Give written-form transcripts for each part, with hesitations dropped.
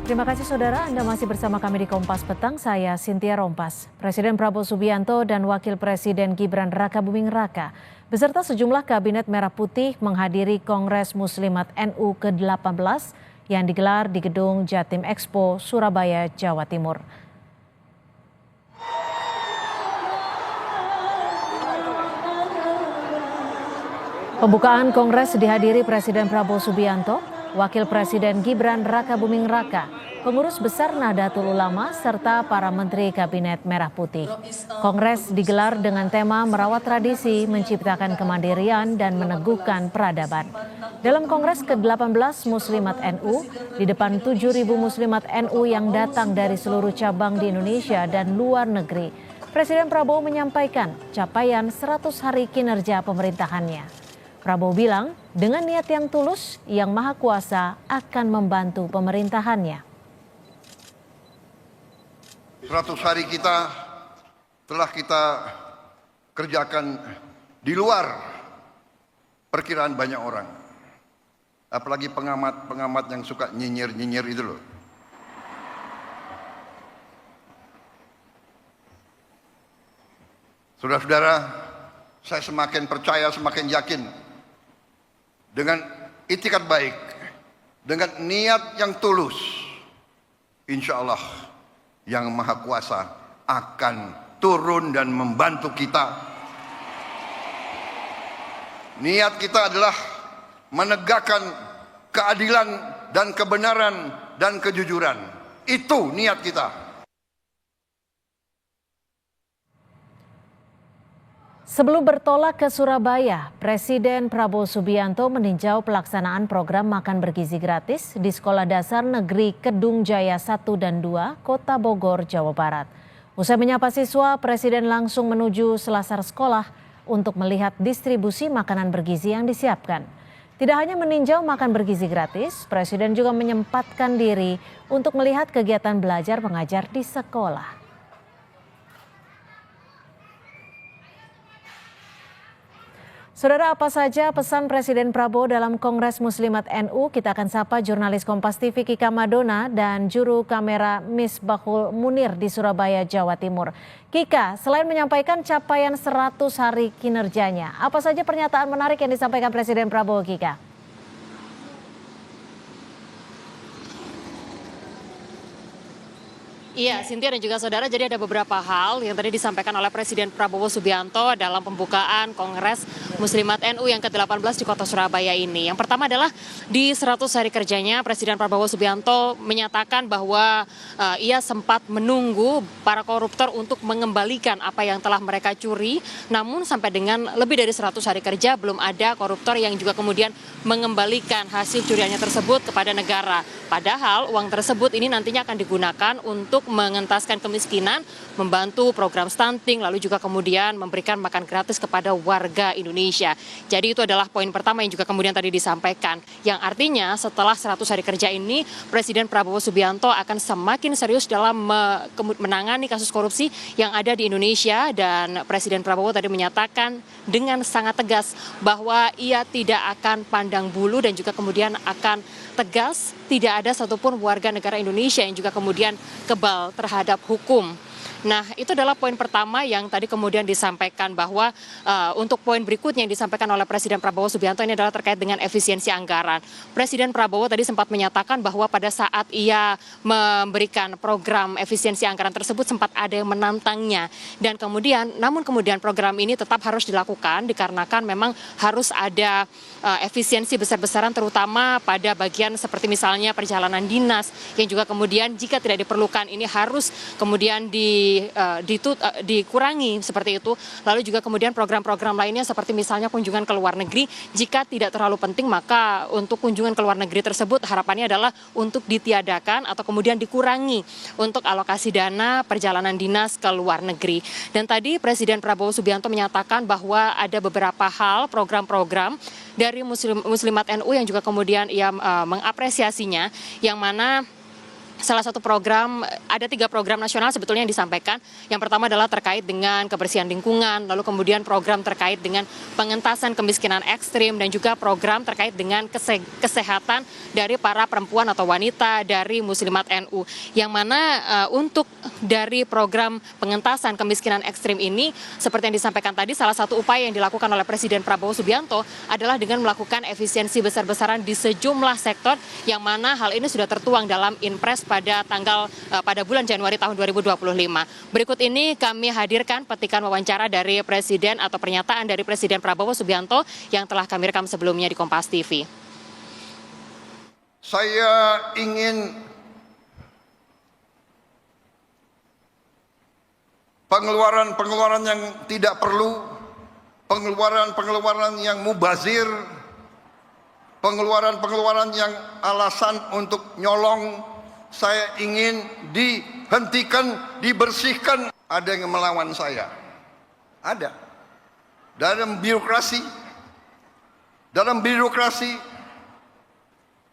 Terima kasih saudara, Anda masih bersama kami di Kompas Petang, saya Cynthia Rompas. Presiden Prabowo Subianto dan Wakil Presiden Gibran Rakabuming Raka beserta sejumlah kabinet Merah Putih menghadiri Kongres Muslimat NU ke-18 yang digelar di Gedung Jatim Expo, Surabaya, Jawa Timur. Pembukaan Kongres dihadiri Presiden Prabowo Subianto, Wakil Presiden Gibran Rakabuming Raka, pengurus besar Nahdlatul Ulama, serta para menteri Kabinet Merah Putih. Kongres digelar dengan tema merawat tradisi, menciptakan kemandirian, dan meneguhkan peradaban. Dalam Kongres ke-18 Muslimat NU, di depan 7.000 Muslimat NU yang datang dari seluruh cabang di Indonesia dan luar negeri, Presiden Prabowo menyampaikan capaian 100 hari kinerja pemerintahannya. Prabowo bilang, dengan niat yang tulus, Yang Maha Kuasa akan membantu pemerintahannya. 100 hari kita telah kita kerjakan di luar perkiraan banyak orang. Apalagi pengamat yang suka nyinyir-nyinyir itu loh. Saudara-saudara, saya semakin percaya, semakin yakin dengan itikat baik, dengan niat yang tulus, insya Allah Yang Maha Kuasa akan turun dan membantu kita. Niat kita adalah menegakkan keadilan dan kebenaran dan kejujuran. Itu niat kita. Sebelum bertolak ke Surabaya, Presiden Prabowo Subianto meninjau pelaksanaan program makan bergizi gratis di Sekolah Dasar Negeri Kedung Jaya 1 dan 2, Kota Bogor, Jawa Barat. Usai menyapa siswa, Presiden langsung menuju selasar sekolah untuk melihat distribusi makanan bergizi yang disiapkan. Tidak hanya meninjau makan bergizi gratis, Presiden juga menyempatkan diri untuk melihat kegiatan belajar mengajar di sekolah. Saudara, apa saja pesan Presiden Prabowo dalam Kongres Muslimat NU? Kita akan sapa jurnalis Kompas TV Kika Madona dan juru kamera Misbahul Munir di Surabaya, Jawa Timur. Kika, selain menyampaikan capaian 100 hari kinerjanya, apa saja pernyataan menarik yang disampaikan Presiden Prabowo, Kika? Iya, Cynthia dan juga saudara, jadi ada beberapa hal yang tadi disampaikan oleh Presiden Prabowo Subianto dalam pembukaan Kongres Muslimat NU yang ke-18 di Kota Surabaya ini. Yang pertama adalah di 100 hari kerjanya, Presiden Prabowo Subianto menyatakan bahwa ia sempat menunggu para koruptor untuk mengembalikan apa yang telah mereka curi. Namun sampai dengan lebih dari 100 hari kerja belum ada koruptor yang juga kemudian mengembalikan hasil curiannya tersebut kepada negara. Padahal uang tersebut ini nantinya akan digunakan untuk mengentaskan kemiskinan, membantu program stunting, lalu juga kemudian memberikan makan gratis kepada warga Indonesia. Jadi itu adalah poin pertama yang juga kemudian tadi disampaikan. Yang artinya setelah 100 hari kerja ini, Presiden Prabowo Subianto akan semakin serius dalam menangani kasus korupsi yang ada di Indonesia. Dan Presiden Prabowo tadi menyatakan dengan sangat tegas bahwa ia tidak akan pandang bulu dan juga kemudian akan tegas, tidak ada satupun warga negara Indonesia yang juga kemudian kebal terhadap hukum. Nah, itu adalah poin pertama yang tadi kemudian disampaikan bahwa untuk poin berikutnya yang disampaikan oleh Presiden Prabowo Subianto ini adalah terkait dengan efisiensi anggaran. Presiden Prabowo tadi sempat menyatakan bahwa pada saat ia memberikan program efisiensi anggaran tersebut sempat ada yang menantangnya. Dan namun kemudian program ini tetap harus dilakukan dikarenakan memang harus ada efisiensi besar-besaran terutama pada bagian seperti misalnya perjalanan dinas yang juga kemudian jika tidak diperlukan ini harus kemudian dikurangi seperti itu. Lalu juga kemudian program-program lainnya seperti misalnya kunjungan ke luar negeri, jika tidak terlalu penting maka untuk kunjungan ke luar negeri tersebut harapannya adalah untuk ditiadakan atau kemudian dikurangi untuk alokasi dana perjalanan dinas ke luar negeri. Dan tadi Presiden Prabowo Subianto menyatakan bahwa ada beberapa hal program-program dari Muslimat NU yang juga kemudian ia mengapresiasinya, yang mana salah satu program, ada 3 program nasional sebetulnya yang disampaikan. Yang pertama adalah terkait dengan kebersihan lingkungan, lalu kemudian program terkait dengan pengentasan kemiskinan ekstrim, dan juga program terkait dengan kesehatan dari para perempuan atau wanita dari Muslimat NU. Yang mana untuk dari program pengentasan kemiskinan ekstrim ini, seperti yang disampaikan tadi, salah satu upaya yang dilakukan oleh Presiden Prabowo Subianto adalah dengan melakukan efisiensi besar-besaran di sejumlah sektor, yang mana hal ini sudah tertuang dalam Inpres pada bulan Januari tahun 2025. Berikut ini kami hadirkan petikan wawancara dari Presiden atau pernyataan dari Presiden Prabowo Subianto yang telah kami rekam sebelumnya di Kompas TV. Saya ingin pengeluaran-pengeluaran yang tidak perlu, pengeluaran-pengeluaran yang mubazir, pengeluaran-pengeluaran yang alasan untuk nyolong, saya ingin dihentikan, dibersihkan. Ada yang melawan saya, ada. Dalam birokrasi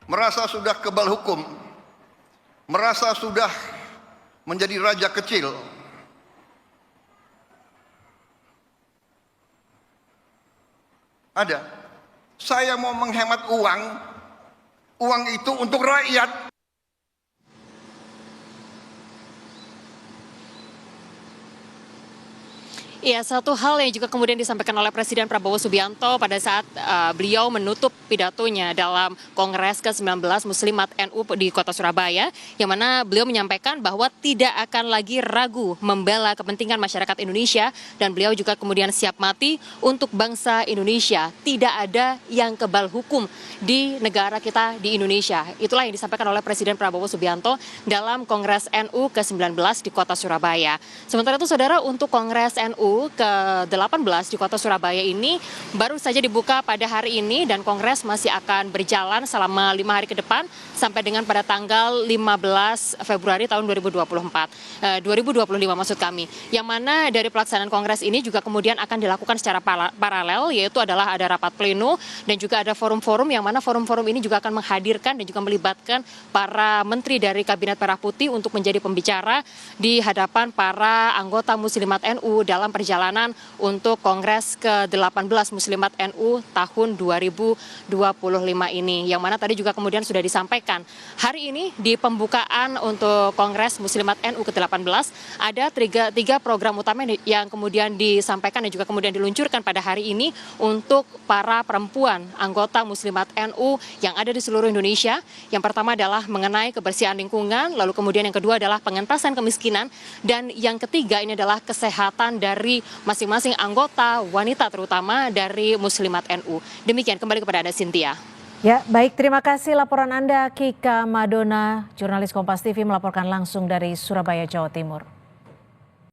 merasa sudah kebal hukum, merasa sudah menjadi raja kecil. Ada. Saya mau menghemat uang itu untuk rakyat. Iya, satu hal yang juga kemudian disampaikan oleh Presiden Prabowo Subianto pada saat beliau menutup pidatonya dalam Kongres ke-19 Muslimat NU di Kota Surabaya, yang mana beliau menyampaikan bahwa tidak akan lagi ragu membela kepentingan masyarakat Indonesia, dan beliau juga kemudian siap mati untuk bangsa Indonesia. Tidak ada yang kebal hukum di negara kita di Indonesia. Itulah yang disampaikan oleh Presiden Prabowo Subianto dalam Kongres NU ke-19 di Kota Surabaya. Sementara itu, saudara, untuk Kongres NU ke-18 di Kota Surabaya ini baru saja dibuka pada hari ini, dan Kongres masih akan berjalan selama 5 hari ke depan sampai dengan pada tanggal 15 Februari tahun 2025 maksud kami. Yang mana dari pelaksanaan Kongres ini juga kemudian akan dilakukan secara paralel, yaitu adalah ada rapat pleno dan juga ada forum-forum, yang mana forum-forum ini juga akan menghadirkan dan juga melibatkan para menteri dari Kabinet Merah Putih untuk menjadi pembicara di hadapan para anggota Muslimat NU dalam perjalanan untuk Kongres ke-18 Muslimat NU tahun 2025 ini. Yang mana tadi juga kemudian sudah disampaikan, hari ini di pembukaan untuk Kongres Muslimat NU ke-18 ada tiga program utama yang kemudian disampaikan dan juga kemudian diluncurkan pada hari ini untuk para perempuan anggota Muslimat NU yang ada di seluruh Indonesia. Yang pertama adalah mengenai kebersihan lingkungan, lalu kemudian yang kedua adalah pengentasan kemiskinan, dan yang ketiga ini adalah kesehatan dari masing-masing anggota, wanita terutama dari Muslimat NU. Demikian, kembali kepada Anda, Cynthia. Ya, baik, terima kasih laporan Anda, Kika Madona, jurnalis Kompas TV melaporkan langsung dari Surabaya, Jawa Timur.